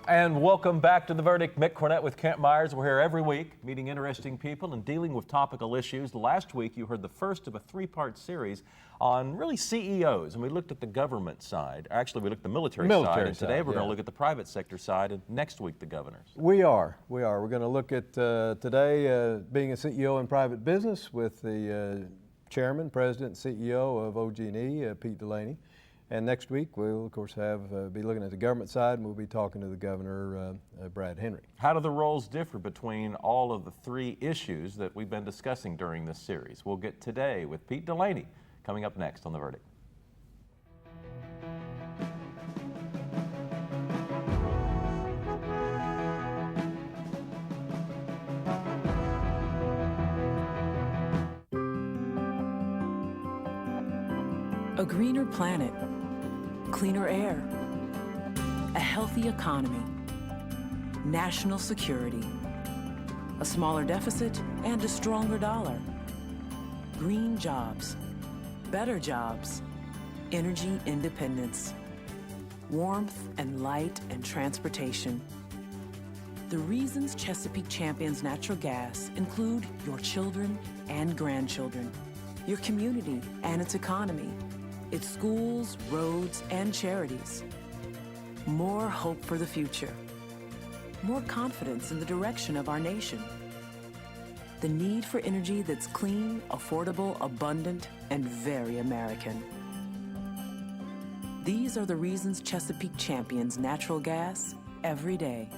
And welcome back to The Verdict. Mick Cornett with Kent Myers. We're here every week meeting interesting people and dealing with topical issues. Last week you heard the first of a three-part series on really CEOs, and we looked at the government side. Actually, we looked at the military side, and today we're going to look at the private sector side, and next week the governors. We are. We're going to look at today being a CEO in private business with the chairman, president, and CEO of OGE Energy, Pete Delaney. And next week, we'll, of course, be looking at the government side, and we'll be talking to the governor, Brad Henry. How do the roles differ between all of the three issues that we've been discussing during this series? We'll get today with Pete Delaney coming up next on The Verdict. A greener planet, cleaner air, a healthy economy, national security, a smaller deficit and a stronger dollar, green jobs, better jobs, energy independence, warmth and light and transportation. The reasons Chesapeake champions natural gas include your children and grandchildren, your community and its economy, its schools, roads, and charities. More hope for the future. More confidence in the direction of our nation. The need for energy that's clean, affordable, abundant, and very American. These are the reasons Chesapeake champions natural gas every day.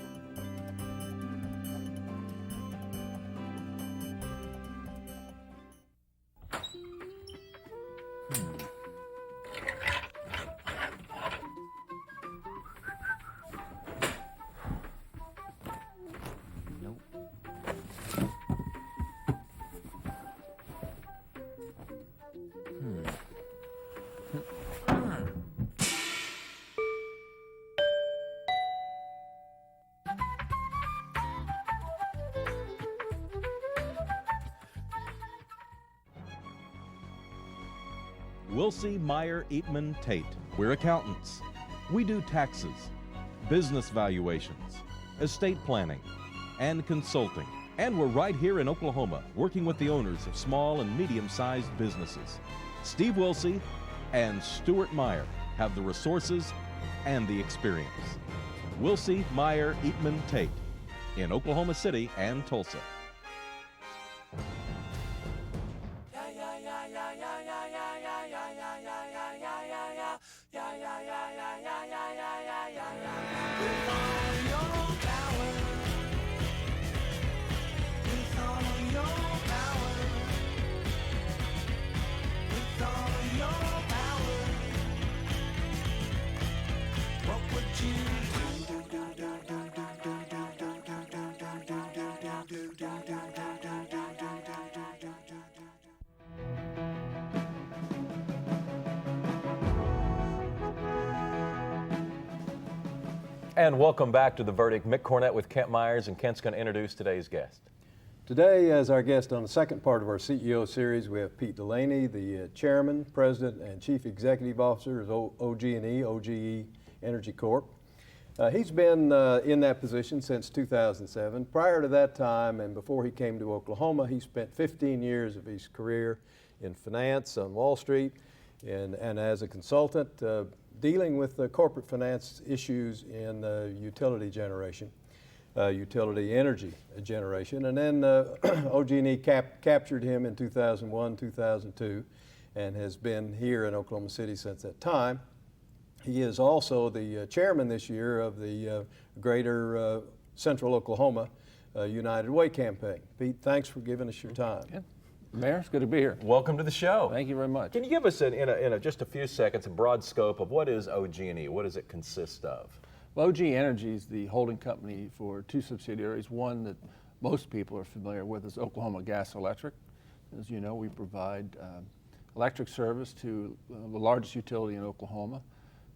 Wilsey, Meyer, Eatman, Tate. We're accountants. We do taxes, business valuations, estate planning, and consulting. And we're right here in Oklahoma, working with the owners of small and medium-sized businesses. Steve Wilsey and Stuart Meyer have the resources and the experience. Wilsey, Meyer, Eatman, Tate in Oklahoma City and Tulsa. And welcome back to The Verdict. Mick Cornett with Kent Myers, and Kent's going to introduce today's guest. Today, as our guest on the second part of our CEO series, we have Pete Delaney, the chairman, president, and chief executive officer of OG&E, OGE Energy Corp. He's been in that position since 2007. Prior to that time, and before he came to Oklahoma, he spent 15 years of his career in finance on Wall Street and as a consultant dealing with corporate finance issues in utility generation, utility energy generation. And then OG&E captured him in 2001, 2002, and has been here in Oklahoma City since that time. He is also the chairman this year of the Greater Central Oklahoma United Way campaign. Pete, thanks for giving us your time. Yeah. Mayor, it's good to be here. Welcome to the show. Thank you very much. Can you give us, in just a few seconds, a broad scope of what is OG&E? What does it consist of? Well, OGE Energy is the holding company for two subsidiaries. One that most people are familiar with is Oklahoma Gas Electric. As you know, we provide electric service to the largest utility in Oklahoma.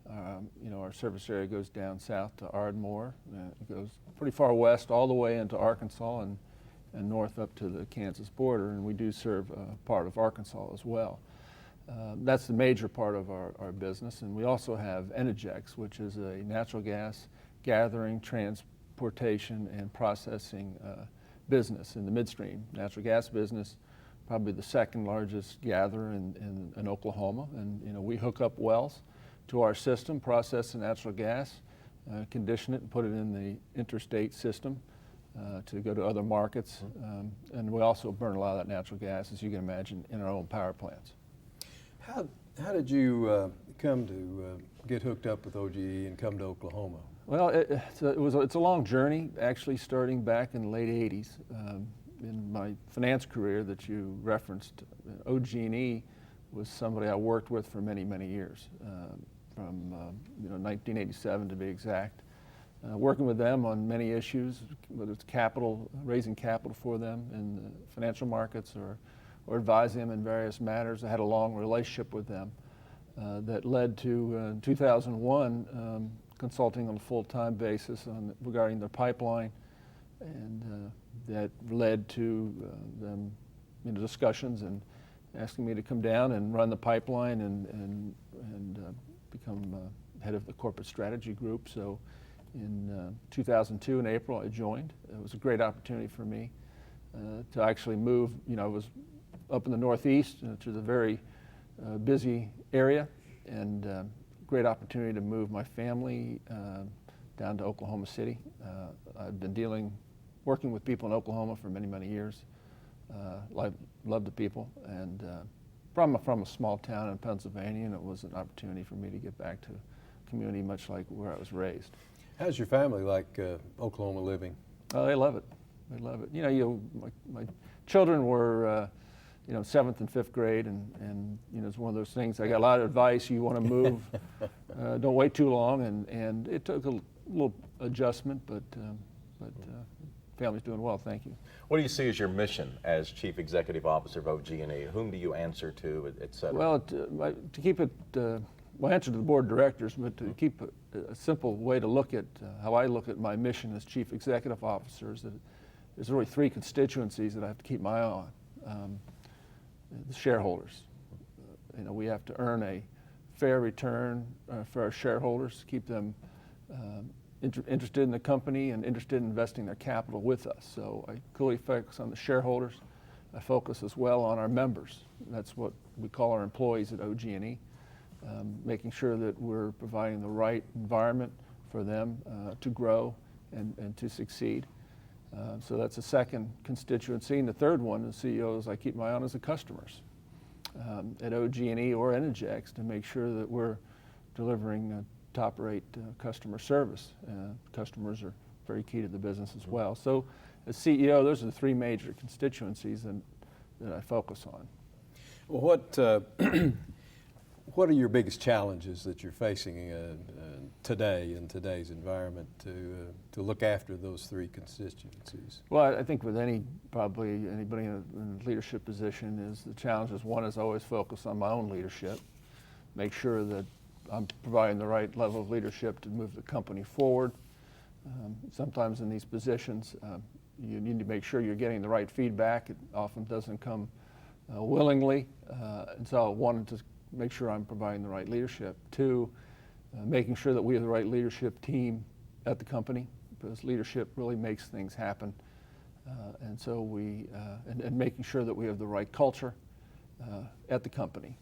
Our service area goes down south to Ardmore. It goes pretty far west all the way into Arkansas and north up to the Kansas border, and we do serve part of Arkansas as well. That's the major part of our business, and we also have Energex, which is a natural gas gathering, transportation, and processing business in the midstream natural gas business, probably the second largest gatherer in Oklahoma. And we hook up wells to our system, process the natural gas, condition it, and put it in the interstate system to go to other markets. And we also burn a lot of that natural gas, as you can imagine, in our own power plants. How did you come to get hooked up with OGE and come to Oklahoma? Well, it's a long journey, actually starting back in the late 80s. In my finance career that you referenced, OGE was somebody I worked with for many, many years, from 1987 to be exact. Working with them on many issues, whether it's capital, raising capital for them in the financial markets or advising them in various matters. I had a long relationship with them that led to 2001 consulting on a full-time basis regarding their pipeline, and that led to them discussions and asking me to come down and run the pipeline and become head of the corporate strategy group. So in 2002 in April I joined. It was a great opportunity for me to actually move. I was up in the Northeast to the very busy area, and great opportunity to move my family down to Oklahoma City. I've been working with people in Oklahoma for many, many years. Love the people, and from a small town in Pennsylvania, and it was an opportunity for me to get back to community much like where I was raised. How's your family like Oklahoma living? Oh, they love it. They love it. My children were 7th and 5th grade, and it's one of those things. I got a lot of advice. You want to move, don't wait too long, and it took a little adjustment, but family's doing well, thank you. What do you see as your mission as Chief Executive Officer of OGE? Whom do you answer to, et cetera? Well, to keep it, I answer to the board of directors, but to keep a simple way to look at how I look at my mission as Chief Executive Officer is that there's really 3 constituencies that I have to keep my eye on. The shareholders. We have to earn a fair return for our shareholders, keep them interested in the company and interested in investing their capital with us. So I clearly focus on the shareholders. I focus as well on our members. That's what we call our employees at OGE, making sure that we're providing the right environment for them to grow and to succeed. So that's the second constituency. And the third one, the CEOs I keep my eye on, is the customers at OGE or Energex, to make sure that we're delivering top-rate customer service. Customers are very key to the business as well. So as CEO, those are the 3 major constituencies that I focus on. Well, what are your biggest challenges that you're facing today in today's environment to look after those 3 constituencies? Well, I think with probably anybody in a leadership position, is the challenges. One is always focus on my own leadership, make sure that I'm providing the right level of leadership to move the company forward. Sometimes in these positions, you need to make sure you're getting the right feedback. It often doesn't come willingly, and so I wanted to make sure I'm providing the right leadership. 2, making sure that we have the right leadership team at the company, because leadership really makes things happen. And so and making sure that we have the right culture at the company.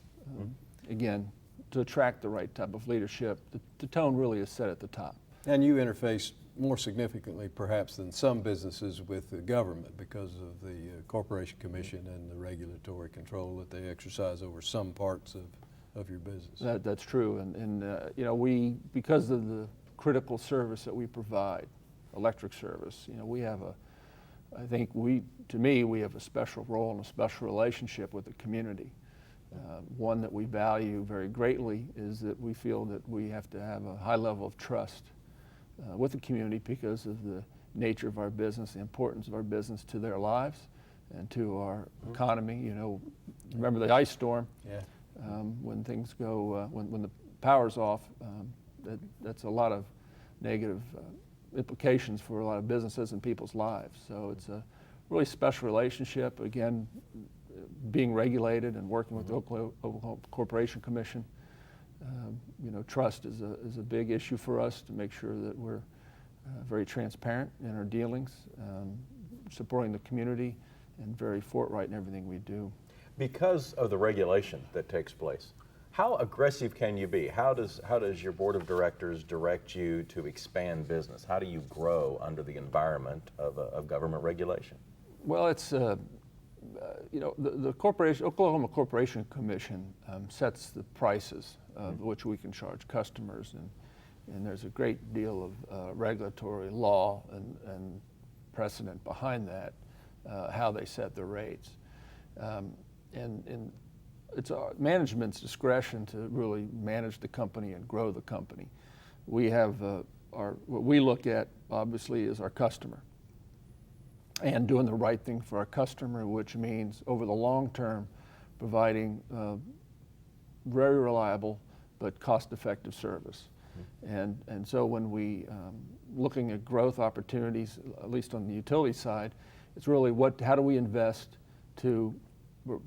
Again, to attract the right type of leadership, the tone really is set at the top. And you interface more significantly perhaps than some businesses with the government because of the Corporation Commission and the regulatory control that they exercise over some parts of your business. That's true, and we, because of the critical service that we provide, electric service, we have to me, we have a special role and a special relationship with the community. One that we value very greatly is that we feel that we have to have a high level of trust with the community because of the nature of our business, the importance of our business to their lives and to our economy. Remember the ice storm? Yeah. When things go, when the power's off, that's a lot of negative implications for a lot of businesses and people's lives. So it's a really special relationship. Again, being regulated and working with the Oklahoma Corporation Commission, trust is a big issue for us to make sure that we're very transparent in our dealings, supporting the community, and very forthright in everything we do. Because of the regulation that takes place, how aggressive can you be? How does your board of directors direct you to expand business? How do you grow under the environment of government regulation? Well, it's you know, the Oklahoma Corporation Commission sets the prices of which we can charge customers, and there's a great deal of regulatory law and precedent behind that, how they set the rates. And it's management's discretion to really manage the company and grow the company. We have what we look at, obviously, is our customer and doing the right thing for our customer, which means over the long term providing very reliable but cost-effective service. And so when we looking at growth opportunities, at least on the utility side, it's really how do we invest to,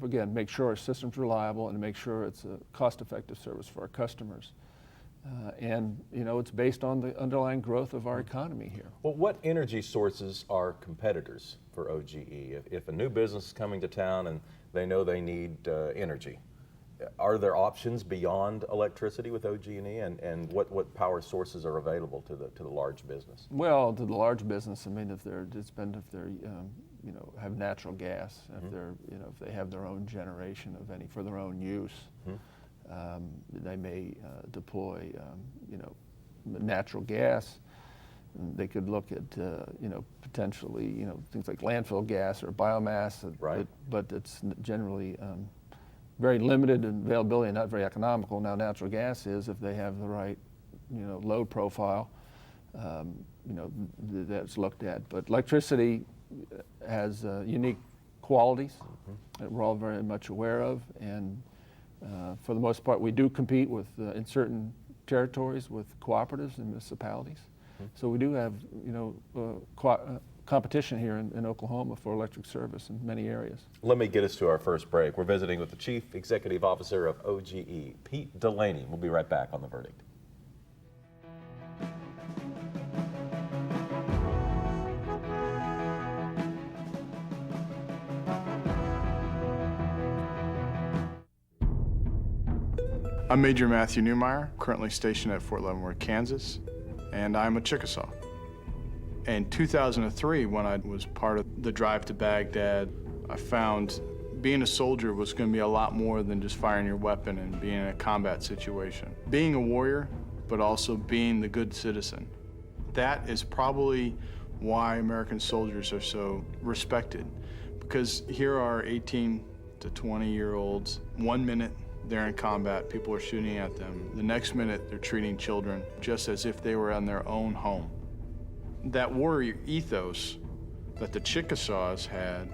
again, make sure our system's reliable and to make sure it's a cost-effective service for our customers. And you know, it's based on the underlying growth of our economy here. Well, what energy sources are competitors for OGE? If a new business is coming to town and they know they need energy, are there options beyond electricity with OG&E, and what power sources are available to the large business? Well, to the large business, I mean, if they're you know, have natural gas, if they're, you know, if they have their own generation of any for their own use, they may deploy you know, natural gas. And they could look at you know, potentially, you know, things like landfill gas or biomass, right. but it's generally very limited in availability and not very economical. Now, natural gas is, if they have the right, you know, load profile, you know, that's looked at. But electricity has unique qualities that we're all very much aware of, and for the most part, we do compete with in certain territories with cooperatives and municipalities. So we do have, you know, competition here in Oklahoma for electric service in many areas. Let me get us to our first break. We're visiting with the Chief Executive Officer of OGE, Pete Delaney. We'll be right back on The Verdict. I'm Major Matthew Newmeyer, currently stationed at Fort Leavenworth, Kansas, and I'm a Chickasaw. In 2003, when I was part of the drive to Baghdad, I found being a soldier was going to be a lot more than just firing your weapon and being in a combat situation. Being a warrior, but also being the good citizen. That is probably why American soldiers are so respected, because here are 18 to 20-year-olds. 1 minute they're in combat, people are shooting at them. The next minute they're treating children just as if they were in their own home. That warrior ethos that the Chickasaws had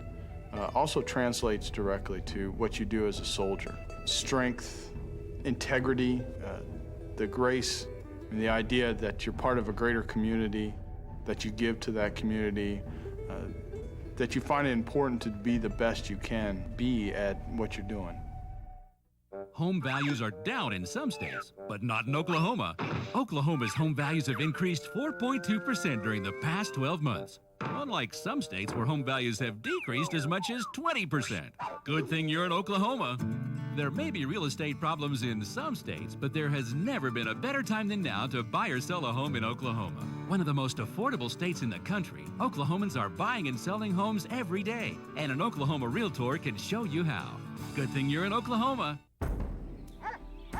also translates directly to what you do as a soldier. Strength, integrity, the grace, and the idea that you're part of a greater community, that you give to that community, that you find it important to be the best you can be at what you're doing. Home values are down in some states, but not in Oklahoma. Oklahoma's home values have increased 4.2% during the past 12 months. Unlike some states where home values have decreased as much as 20%. Good thing you're in Oklahoma. There may be real estate problems in some states, but there has never been a better time than now to buy or sell a home in Oklahoma. One of the most affordable states in the country, Oklahomans are buying and selling homes every day, and an Oklahoma realtor can show you how. Good thing you're in Oklahoma.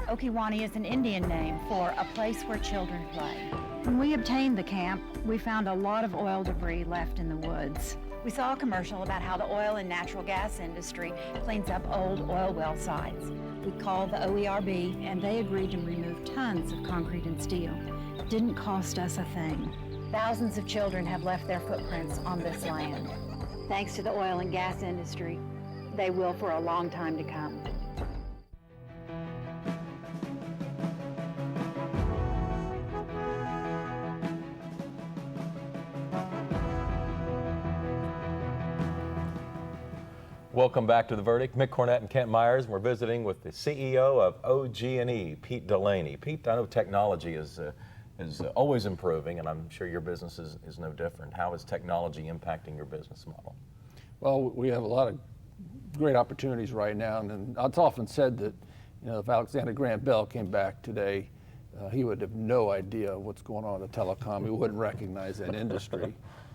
Okiwani is an Indian name for a place where children play. When we obtained the camp, we found a lot of oil debris left in the woods. We saw a commercial about how the oil and natural gas industry cleans up old oil well sites. We called the OERB, and they agreed to remove tons of concrete and steel. It didn't cost us a thing. Thousands of children have left their footprints on this land. Thanks to the oil and gas industry, they will for a long time to come. Welcome back to The Verdict. Mick Cornett and Kent Myers. We're visiting with the CEO of OG&E, Pete Delaney. Pete, I know technology has is always improving, and I'm sure your business is no different. How is technology impacting your business model? Well, we have a lot of great opportunities right now, and it's often said that, if Alexander Graham Bell came back today, he would have no idea what's going on in the telecom. He wouldn't recognize that industry.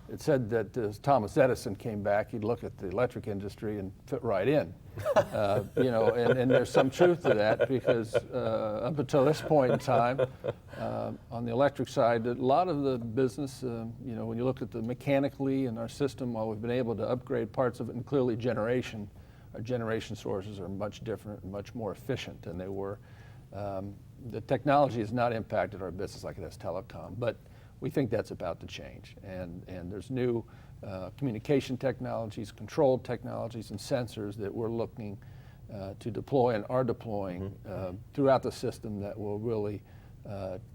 It said that as Thomas Edison came back, he'd look at the electric industry and fit right in. And there's some truth to that, because up until this point in time, on the electric side, a lot of the business, when you look at the mechanically in our system, while we've been able to upgrade parts of it, and clearly our generation sources are much different and much more efficient than they were. The technology has not impacted our business like it has telecom, but we think that's about to change. And there's new communication technologies, controlled technologies, and sensors that we're looking to deploy and are deploying throughout the system that will really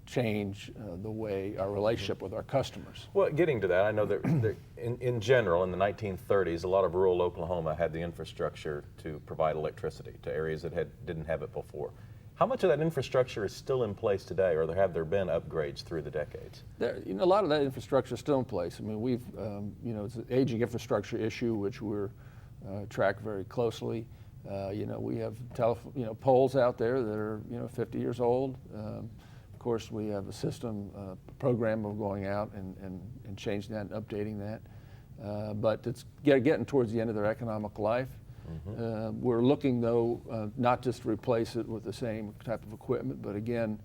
change the way our relationship with our customers. Well, getting to that, I know that in general, in the 1930s, a lot of rural Oklahoma had the infrastructure to provide electricity to areas that didn't have it before. How much of that infrastructure is still in place today, or have there been upgrades through the decades? A lot of that infrastructure is still in place. I mean, we've, it's an aging infrastructure issue which we're track very closely. We have poles out there that are 50 years old. Of course, we have a system, program of going out and changing that and updating that. But it's getting towards the end of their economic life. We're looking, though, not just to replace it with the same type of equipment, but again,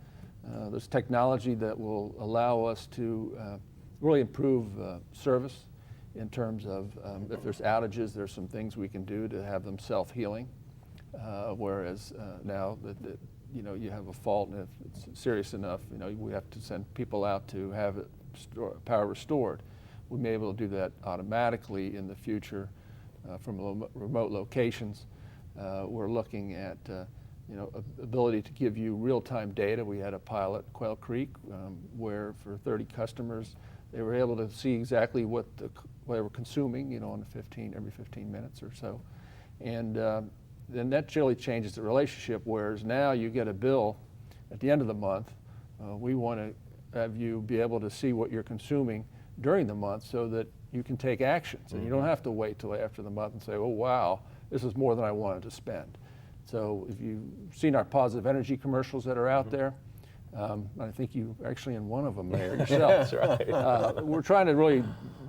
there's technology that will allow us to really improve service in terms of if there's outages, there's some things we can do to have them self-healing, whereas now that you have a fault, and if it's serious enough, we have to send people out to have it power restored. We may be able to do that automatically in the future. From remote locations. We're looking at ability to give you real-time data. We had a pilot at Quail Creek where for 30 customers they were able to see exactly what they were consuming, every 15 minutes or so. And then that really changes the relationship, whereas now you get a bill at the end of the month. We want to have you be able to see what you're consuming during the month so that you can take actions, and you don't have to wait till after the month and say, oh wow, this is more than I wanted to spend. So if you've seen our positive energy commercials that are out there, I think you actually in one of them there yourself. That's right. We're trying to really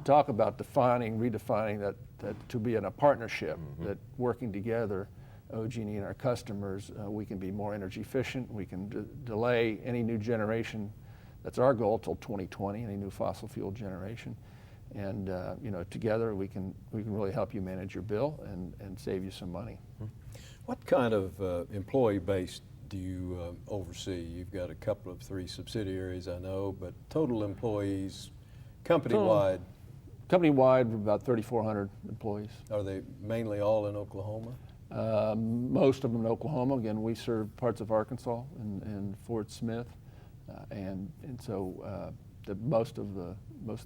talk about redefining that to be in a partnership, that working together, OGE and our customers, we can be more energy efficient, we can delay any new generation. That's our goal till 2020, any new fossil fuel generation. And together we can really help you manage your bill and save you some money. What kind of employee base do you oversee? You've got a couple of 3 subsidiaries, I know, but total employees, company-wide? Company-wide, about 3,400 employees. Are they mainly all in Oklahoma? Most of them in Oklahoma. Again, we serve parts of Arkansas and Fort Smith, and so most of the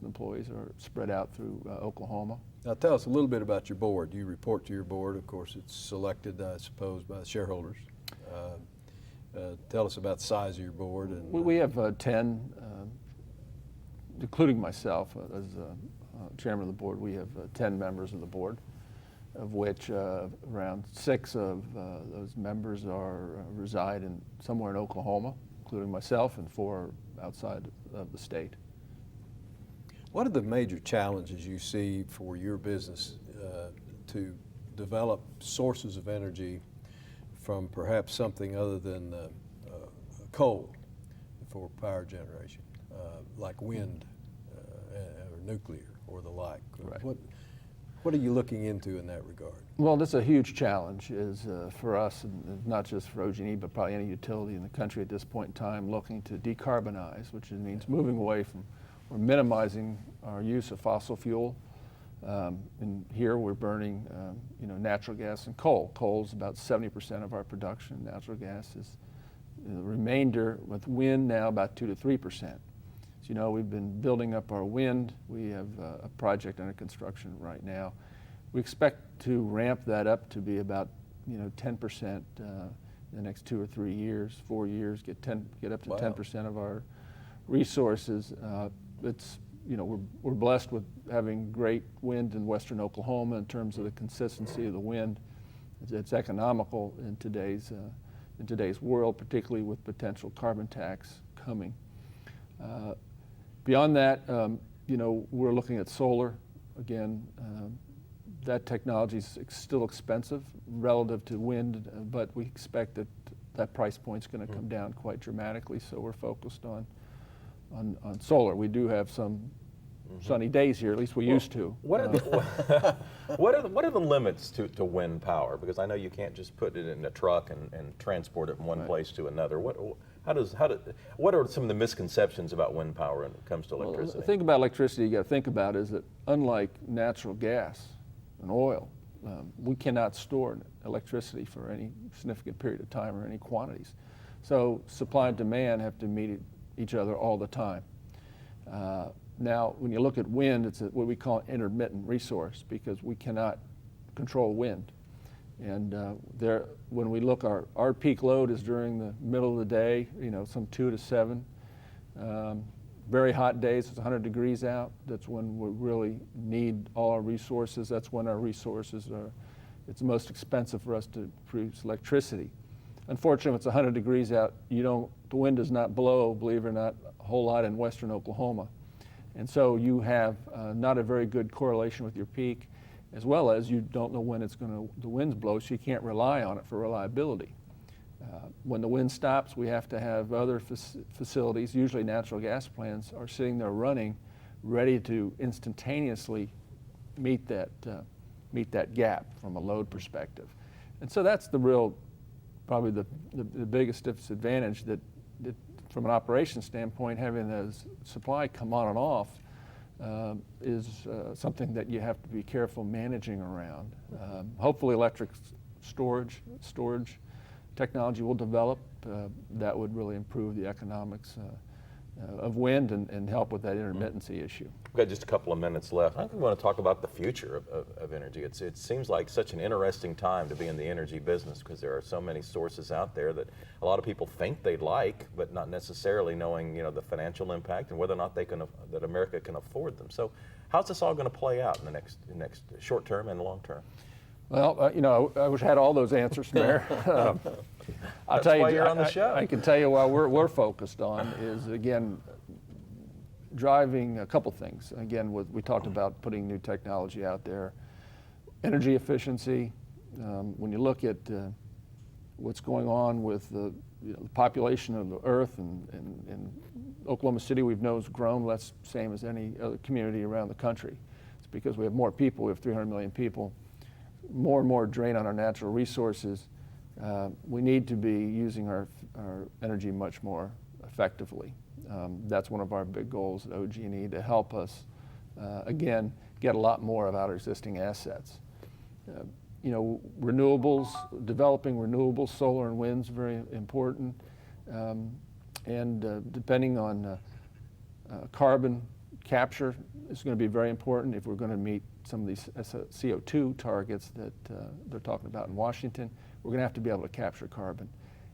employees are spread out through Oklahoma. Now tell us a little bit about your board. You report to your board. Of course, it's selected, I suppose, by the shareholders. Tell us about the size of your board. And we have 10, including myself as chairman of the board. We have 10 members of the board, of which around 6 of those members reside somewhere in Oklahoma, including myself, and 4 outside of the state. What are the major challenges you see for your business to develop sources of energy from perhaps something other than coal for power generation, like wind or nuclear or the like? Right. What are you looking into in that regard? Well, that's a huge challenge for us, and not just for OGE, but probably any utility in the country at this point in time, looking to decarbonize, which means moving away from or minimizing our use of fossil fuel. And here we're burning natural gas and coal. Coal is about 70% of our production. Natural gas is the remainder, with wind now about 2 to 3%. So we've been building up our wind. We have a project under construction right now. We expect to ramp that up to be about 10% in the next 2 or 3 years, 4 years, get up to 10% of our resources. We're blessed with having great wind in western Oklahoma in terms of the consistency of the wind. It's economical in today's world, particularly with potential carbon tax coming. Beyond that, we're looking at solar. Again, that technology is still expensive relative to wind, but we expect that price point is going to come down quite dramatically. So we're focused on solar. We do have some sunny days here, at least we used to. What are the what are the limits to wind power? Because I know you can't just put it in a truck and transport it from one place to another. What are some of the misconceptions about wind power when it comes to electricity? Well, the thing about electricity you got to think about is that unlike natural gas and oil, we cannot store electricity for any significant period of time or any quantities. So supply and demand have to meet each other all the time. Now, when you look at wind, it's what we call an intermittent resource because we cannot control wind. And when we look, our peak load is during the middle of the day, some 2 to 7. Very hot days, it's 100 degrees out. That's when we really need all our resources. That's when our resources it's the most expensive for us to produce electricity. Unfortunately, if it's 100 degrees out, the wind does not blow, believe it or not, a whole lot in western Oklahoma. And so you have not a very good correlation with your peak, as well as you don't know when the winds blow, so you can't rely on it for reliability. When the wind stops, we have to have other facilities, usually natural gas plants, are sitting there running, ready to instantaneously meet that gap from a load perspective. And so that's probably the biggest disadvantage that from an operations standpoint, having the supply come on and off is something that you have to be careful managing around. Hopefully electric storage technology will develop that would really improve the economics of wind and help with that intermittency issue. We've got just a couple of minutes left. I think we want to talk about the future of energy. It seems like such an interesting time to be in the energy business because there are so many sources out there that a lot of people think they'd like, but not necessarily knowing the financial impact and whether or not that America can afford them. So how's this all going to play out in the next short term and long term? Well, I wish I had all those answers, Mayor. I'll tell you, you're on the show. I can tell you what we're focused on is, again, driving a couple things. Again, we talked about putting new technology out there. Energy efficiency. When you look at what's going on with the population of the earth and Oklahoma City, we've known has grown less same as any other community around the country. It's because we have more people. We have 300 million people. More and more drain on our natural resources. We need to be using our energy much more effectively. That's one of our big goals at OGE to help us, again, get a lot more out of our existing assets. Renewables, developing renewables, solar and wind is very important. And depending on carbon capture is going to be very important if we're going to meet some of these CO2 targets that they're talking about in Washington. We're going to have to be able to capture carbon.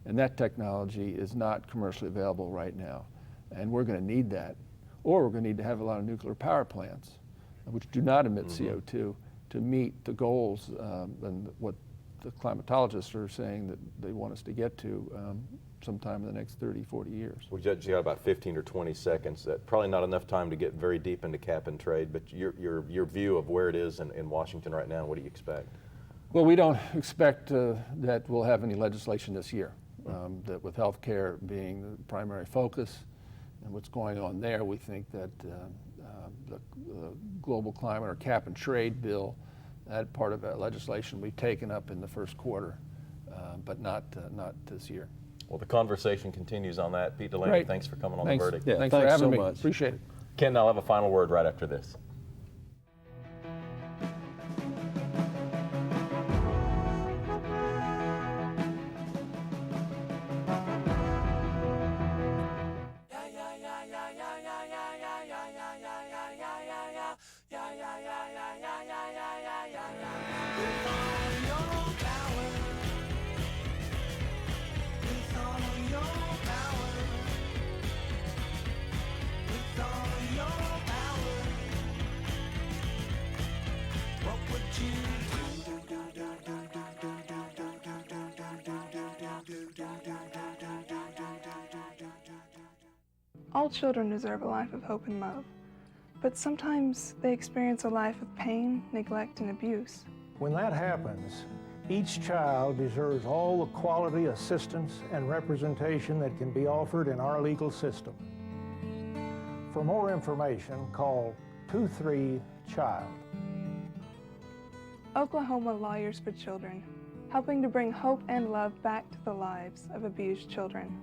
And that technology is not commercially available right now. And we're going to need that. Or we're going to need to have a lot of nuclear power plants, which do not emit CO2, to meet the goals and what the climatologists are saying that they want us to get to sometime in the next 30, 40 years. We got about 15 or 20 seconds. Probably not enough time to get very deep into cap and trade, but your view of where it is in Washington right now, and what do you expect? Well, we don't expect that we'll have any legislation this year. That with health care being the primary focus and what's going on there, we think that the global climate or cap and trade bill, that part of that legislation will be taken up in the first quarter, but not this year. Well, the conversation continues on that. Pete Delaney, Great. Thanks for coming on Thanks. The Verdict. Yeah, Thanks for thanks having so me. much. Appreciate it. Ken, I'll have a final word right after this. All children deserve a life of hope and love, but sometimes they experience a life of pain, neglect, and abuse. When that happens, each child deserves all the quality assistance and representation that can be offered in our legal system. For more information, call 23-CHILD. Oklahoma Lawyers for Children, helping to bring hope and love back to the lives of abused children.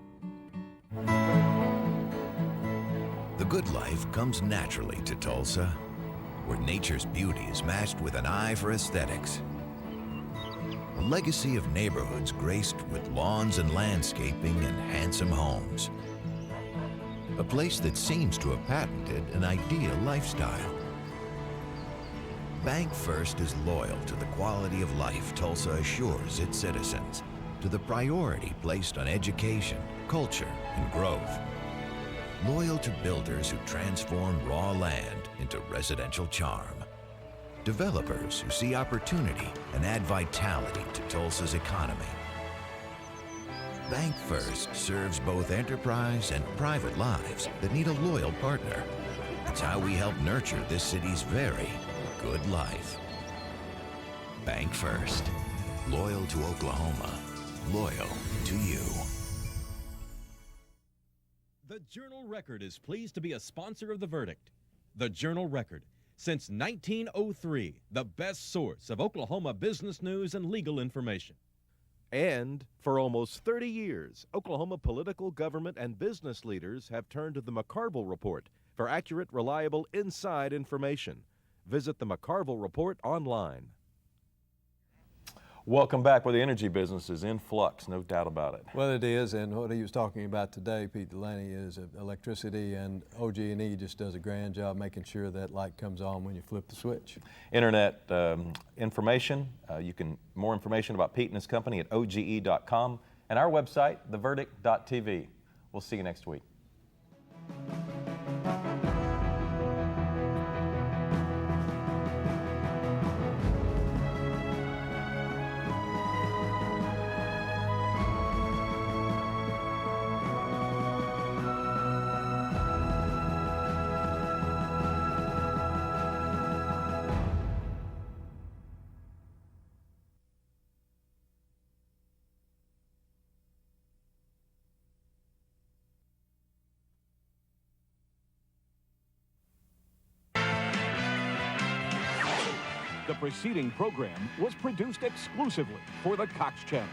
The good life comes naturally to Tulsa, where nature's beauty is matched with an eye for aesthetics. A legacy of neighborhoods graced with lawns and landscaping and handsome homes. A place that seems to have patented an ideal lifestyle. Bank First is loyal to the quality of life Tulsa assures its citizens, to the priority placed on education, culture, and growth. Loyal to builders who transform raw land into residential charm. Developers who see opportunity and add vitality to Tulsa's economy. Bank First serves both enterprise and private lives that need a loyal partner. It's how we help nurture this city's very good life. Bank First. Loyal to Oklahoma. Loyal to you. The Journal-Record is pleased to be a sponsor of The Verdict. The Journal-Record, since 1903, the best source of Oklahoma business news and legal information. And for almost 30 years, Oklahoma political, government, and business leaders have turned to the McCarville Report for accurate, reliable, inside information. Visit the McCarville Report online. Welcome back, where the energy business is in flux, no doubt about it. Well, it is, and what he was talking about today, Pete Delaney, is electricity, and OGE just does a grand job making sure that light comes on when you flip the switch. Internet information, more information about Pete and his company at OGE.com, and our website, theverdict.tv. We'll see you next week. The preceding program was produced exclusively for the Cox Channel.